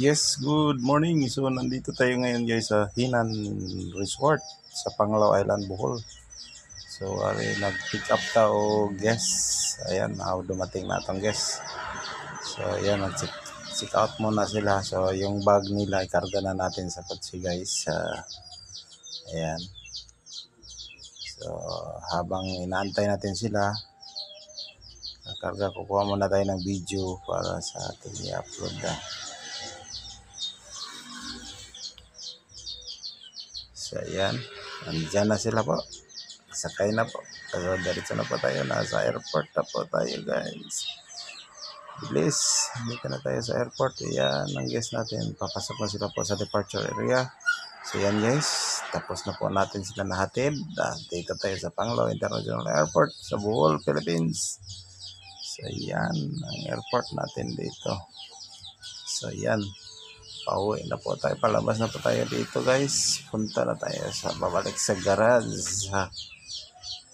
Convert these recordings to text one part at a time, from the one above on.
Yes, good morning. So, nandito tayo ngayon guys sa Hinan Resort sa Panglao Island, Bohol. So, nag-pick up ta o guest. Ayan, dumating na itong guest. So, ayan, nag-check out muna sila. So, yung bag nila, ikarga na natin sa kotse guys. Ayan. So, habang inaantay natin sila, kukuha muna tayo ng video para sa ating i-upload na. So, ayan. Nandiyan na sila po. Sakay na po. So, diretso na po tayo. Nasa airport na po tayo guys. Bilis. Dito na tayo sa airport. Ayan, ang guest natin. Papasok na sila po sa departure area. So, yan guys. Tapos na po natin sila nahatid. Dito tayo sa Panglao International Airport sa Bohol, Philippines. So, yan. Ang airport natin dito. So, yan. Pauwi na po tayo. Palabas na po tayo dito guys. Punta na tayo sa babalik sa garage.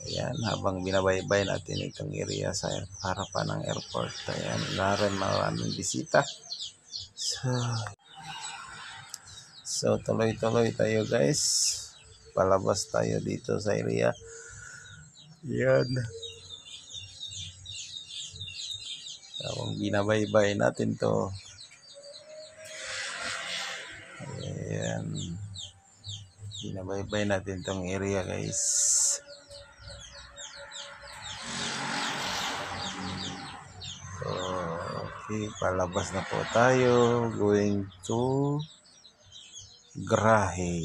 Ayan, habang binabaybay natin itong area sa harapan ng airport. Ayan, maraming bisita. So tuloy-tuloy tayo guys. Palabas tayo dito sa area. Ayan. Habang binabaybay natin to. Ayan. Binabaybay natin tong area guys. Okay, palabas na po tayo. Going to Grahe.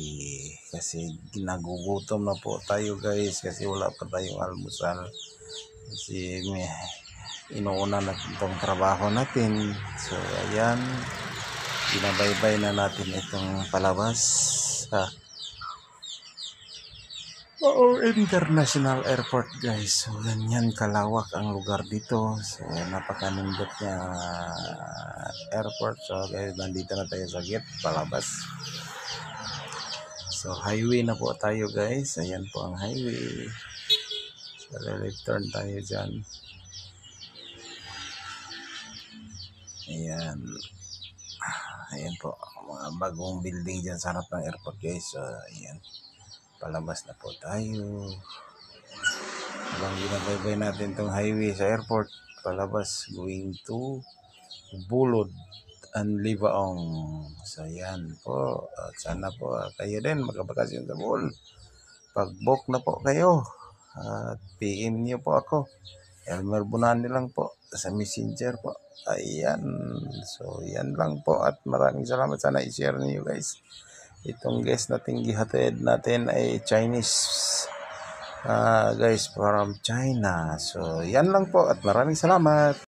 Kasi ginagugutom na po tayo guys. Kasi wala pa tayong almusal. Kasi may inuuna na itong trabaho natin. So ayan. Binabaybay na natin itong palabas sa International Airport guys. So ganyan kalawak ang lugar dito. So napakanindot niya airport. So guys, nandito na tayo sa gate palabas. So highway na po tayo guys. Ayan po ang highway. So left turn tayo dyan. Ayan. Ayan po. Mga bagong building dyan sa harap ng airport guys. So ayan. Palabas na po tayo. Habang ginabaybay natin itong highway sa airport, palabas going to Bulod and Livaong. So yan po. At sana po kayo din magkabakasyon sa Bohol. Pag-book na po kayo. At PM niyo po ako. Elmer Bunani lang po sa Messenger po. Ayan. So yan lang po at maraming salamat. Sana i-share niyo guys. Itong guest natin gihatid natin ay Chinese guys from China. So yan lang po at maraming salamat.